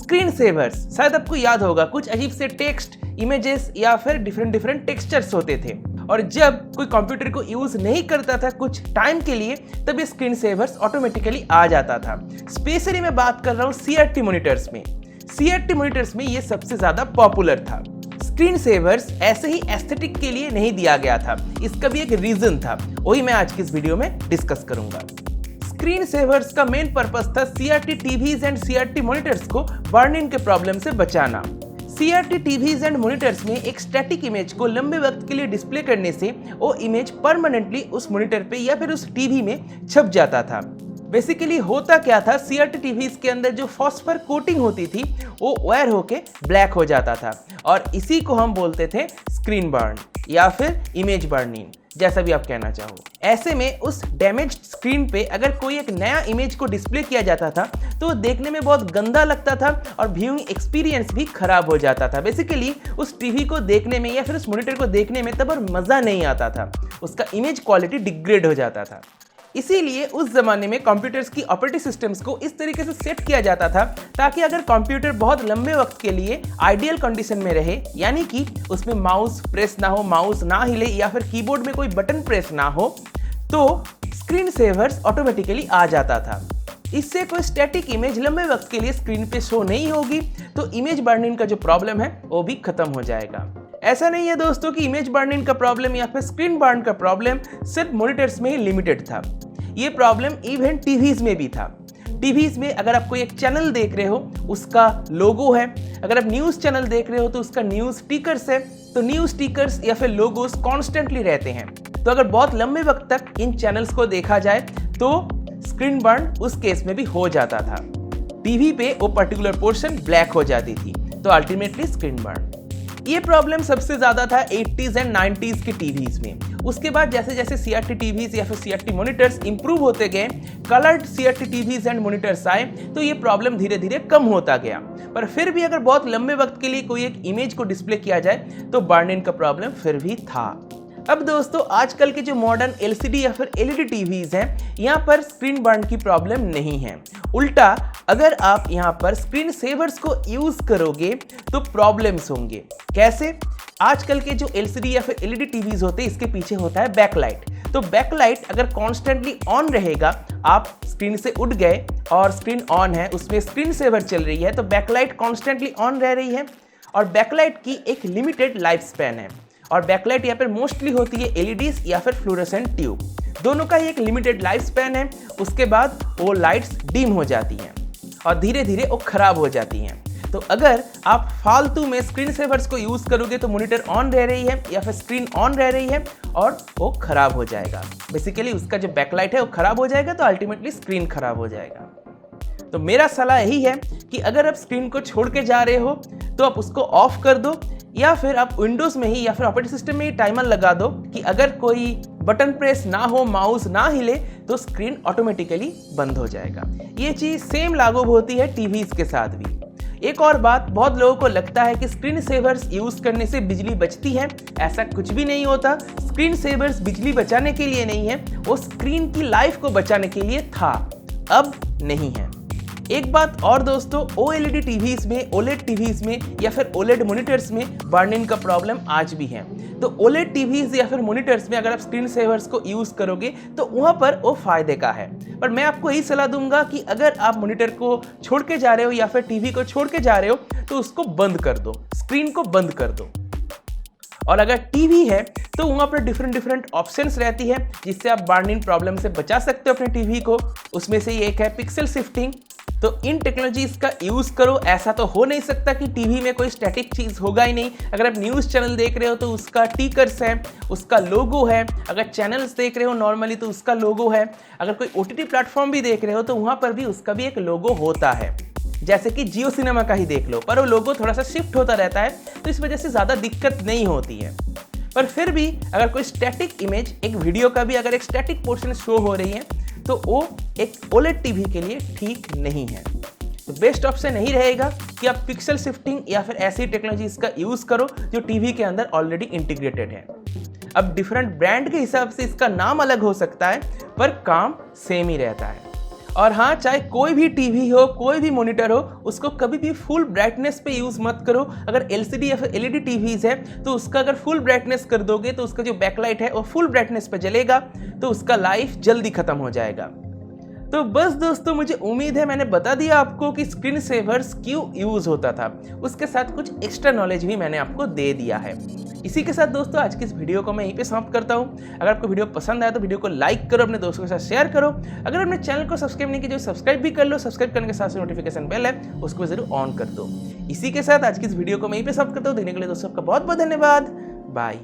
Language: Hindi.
स्क्रीन सेवर्स, शायद आपको याद होगा कुछ अजीब से टेक्स्ट, इमेजेस या फिर डिफरेंट टेक्सचर्स होते थे और जब कोई कंप्यूटर को यूज नहीं करता था कुछ टाइम के लिए तब ये स्क्रीन सेवर्स ऑटोमेटिकली आ जाता था। स्पेशली मैं बात कर रहा हूँ सीआरटी मॉनिटर्स में। सीआरटी मॉनिटर्स में ये सबसे ज्यादा पॉपुलर था। स्क्रीन सेवर्स ऐसे ही एस्थेटिक के लिए नहीं दिया गया था, इसका भी एक रीजन था, वही मैं आज की इस वीडियो में डिस्कस करूंगा। स्क्रीन सेवर्स का मेन पर्पस था CRT TVs and CRT monitors को बर्न इन के प्रॉब्लम से बचाना। सीआरटी टीवीज एंड मॉनिटर्स में एक स्टैटिक इमेज को लंबे वक्त के लिए डिस्प्ले करने से वो इमेज परमानेंटली उस मॉनिटर पे या फिर उस टीवी में छप जाता था। बेसिकली होता क्या था, सीआरटी टीवीज के अंदर जो फॉस्फर कोटिंग होती थी वो वायर होके ब्लैक हो जाता था और इसी को हम बोलते थे स्क्रीन बर्न या फिर इमेज बर्निंग, जैसा भी आप कहना चाहो। ऐसे में उस डैमेज्ड स्क्रीन पे अगर कोई एक नया इमेज को डिस्प्ले किया जाता था तो वो देखने में बहुत गंदा लगता था और व्यूइंग एक्सपीरियंस भी खराब हो जाता था। बेसिकली उस टीवी को देखने में या फिर उस मॉनिटर को देखने में तब और मज़ा नहीं आता था, उसका इमेज क्वालिटी डिग्रेड हो जाता था। इसीलिए उस जमाने में कंप्यूटर्स की ऑपरेटिंग सिस्टम्स को इस तरीके से सेट किया जाता था ताकि अगर कंप्यूटर बहुत लंबे वक्त के लिए आइडियल कंडीशन में रहे, यानी कि उसमें माउस प्रेस ना हो, माउस ना हिले या फिर कीबोर्ड में कोई बटन प्रेस ना हो, तो स्क्रीन सेवर्स ऑटोमेटिकली आ जाता था। इससे कोई स्टैटिक इमेज लंबे वक्त के लिए स्क्रीन पे शो नहीं होगी तो इमेज बर्निंग का जो प्रॉब्लम है वो भी खत्म हो जाएगा। ऐसा नहीं है दोस्तों कि इमेज बर्निंग का प्रॉब्लम या फिर स्क्रीन बर्न का प्रॉब्लम सिर्फ मॉनिटर्स में ही लिमिटेड था। ये प्रॉब्लम इवन टीवीज में भी था। टीवीज में अगर आप कोई एक चैनल देख रहे हो उसका लोगो है, अगर आप न्यूज़ चैनल देख रहे हो तो उसका न्यूज़ स्टिकर्स है, तो न्यूज़ स्टिकर्स या फिर लोगोस कॉन्स्टेंटली रहते हैं। तो अगर बहुत लंबे वक्त तक इन चैनल्स को देखा जाए तो स्क्रीन बर्न उस केस में भी हो जाता था। टीवी पे वो पर्टिकुलर पोर्शन ब्लैक हो जाती थी, तो अल्टीमेटली स्क्रीन बर्न। ये प्रॉब्लम सबसे ज्यादा था 80s एंड 90s के टीवीज में। उसके बाद जैसे जैसे सीआरटी टीवीज या फिर सीआरटी मॉनिटर्स इंप्रूव होते गए, coloured CRT TVs and monitors आए तो ये प्रॉब्लम धीरे धीरे कम होता गया। पर फिर भी अगर बहुत लंबे वक्त के लिए कोई एक इमेज को डिस्प्ले किया जाए तो बर्न-इन का प्रॉब्लम फिर भी था। अब दोस्तों आजकल के जो मॉडर्न एलसीडी या फिर एलईडी टीवीज हैं, यहाँ पर स्क्रीन बर्न की प्रॉब्लम नहीं है। उल्टा अगर आप यहाँ पर स्क्रीन सेवर्स को यूज करोगे तो प्रॉब्लम्स होंगे। कैसे? आजकल के जो एलसीडी या फिर एलईडी टीवीज होते हैं इसके पीछे होता है बैकलाइट। तो बैकलाइट अगर कॉन्स्टेंटली ऑन रहेगा, आप स्क्रीन से उठ गए और स्क्रीन ऑन है, उसमें स्क्रीन सेवर चल रही है तो बैकलाइट कॉन्स्टेंटली ऑन रह रही है और बैकलाइट की एक लिमिटेड लाइफ स्पैन है और बैकलाइट यहाँ पर मोस्टली होती है एलईडीज या फिर फ्लोरोसेंट ट्यूब, दोनों का ही एक लिमिटेड लाइफ स्पैन है। उसके बाद वो लाइट्स डिम हो जाती हैं और धीरे धीरे वो खराब हो जाती हैं। तो अगर आप फालतू में स्क्रीन सेवर्स को यूज करोगे तो मॉनिटर ऑन रह रही है या फिर स्क्रीन ऑन रह रही है और वो खराब हो जाएगा। बेसिकली उसका जो बैकलाइट है वो खराब हो जाएगा तो अल्टीमेटली स्क्रीन खराब हो जाएगा। तो मेरा सलाह यही है कि अगर आप स्क्रीन को छोड़ के जा रहे हो तो आप उसको ऑफ कर दो या फिर आप विंडोज में ही या फिर ऑपरेटिंग सिस्टम में ही टाइमर लगा दो कि अगर कोई बटन प्रेस ना हो, माउस ना हिले तो स्क्रीन ऑटोमेटिकली बंद हो जाएगा। ये चीज सेम लागू होती है टीवीज के साथ भी। एक और बात, बहुत लोगों को लगता है कि स्क्रीन सेवर्स यूज करने से बिजली बचती है, ऐसा कुछ भी नहीं होता। स्क्रीन सेवर्स बिजली बचाने के लिए नहीं है, वो स्क्रीन की लाइफ को बचाने के लिए था, अब नहीं है। एक बात और दोस्तों, ओएलईडी टीवीज में, ओलेड टीवीज में या फिर ओलेड मॉनिटर्स में बर्न-इन का प्रॉब्लम आज भी है। तो ओलेड टीवीज या फिर मॉनिटर्स में अगर आप स्क्रीन सेवर्स को यूज करोगे तो वहां पर वो फायदे का है। पर मैं आपको यही सलाह दूंगा कि अगर आप मॉनिटर को छोड़ के जा रहे हो या फिर टीवी को छोड़ के जा रहे हो तो उसको बंद कर दो, स्क्रीन को बंद कर दो। और अगर टीवी है तो वहाँ पर डिफरेंट ऑप्शंस रहती है जिससे आप बर्न-इन प्रॉब्लम से बचा सकते हो अपने टीवी को। उसमें से एक है पिक्सल शिफ्टिंग। तो इन टेक्नोलॉजीज का यूज करो। ऐसा तो हो नहीं सकता कि टीवी में कोई स्टैटिक चीज होगा ही नहीं। अगर आप न्यूज़ चैनल देख रहे हो तो उसका टिकर्स है, उसका लोगो है। अगर चैनल्स देख रहे हो नॉर्मली तो उसका लोगो है। अगर कोई ओटीटी प्लेटफॉर्म भी देख रहे हो तो वहाँ पर भी उसका भी एक लोगो होता है। जैसे कि जियो सिनेमा का ही देख लो, पर वो लोगो थोड़ा सा शिफ्ट होता रहता है तो इस वजह से ज़्यादा दिक्कत नहीं होती है। पर फिर भी अगर कोई स्टैटिक इमेज, एक वीडियो का भी अगर एक स्टैटिक पोर्शन शो हो रही है तो वो एक ओलेड टीवी के लिए ठीक नहीं है। तो बेस्ट ऑप्शन यही रहेगा कि आप पिक्सल शिफ्टिंग या फिर ऐसी टेक्नोलॉजीज का यूज़ करो जो टीवी के अंदर ऑलरेडी इंटीग्रेटेड है। अब डिफरेंट ब्रांड के हिसाब से इसका नाम अलग हो सकता है पर काम सेम ही रहता है। और हाँ, चाहे कोई भी टीवी हो, कोई भी मॉनिटर हो, उसको कभी भी फुल ब्राइटनेस पे यूज़ मत करो। अगर एलसीडी या फिर एलईडी टीवीज है तो उसका अगर फुल ब्राइटनेस कर दोगे तो उसका जो बैकलाइट है वो फुल ब्राइटनेस पे जलेगा, तो उसका लाइफ जल्दी खत्म हो जाएगा। तो बस दोस्तों, मुझे उम्मीद है मैंने बता दिया आपको कि स्क्रीन सेवर्स क्यों यूज़ होता था। उसके साथ कुछ एक्स्ट्रा नॉलेज भी मैंने आपको दे दिया है। इसी के साथ दोस्तों आज की इस वीडियो को मैं यहीं पे समाप्त करता हूँ। अगर आपको वीडियो पसंद आया तो वीडियो को लाइक करो, अपने दोस्तों के साथ शेयर करो। अगर अपने चैनल को सब्सक्राइब नहीं किया तो सब्सक्राइब भी कर लो। सब्सक्राइब करने के साथ नोटिफिकेशन बेल है उसको जरूर ऑन कर दो। इसी के साथ आज की इस वीडियो को मैं यहीं पे समाप्त करता हूँ। देखने के लिए दोस्तों आपका बहुत बहुत धन्यवाद। बाय।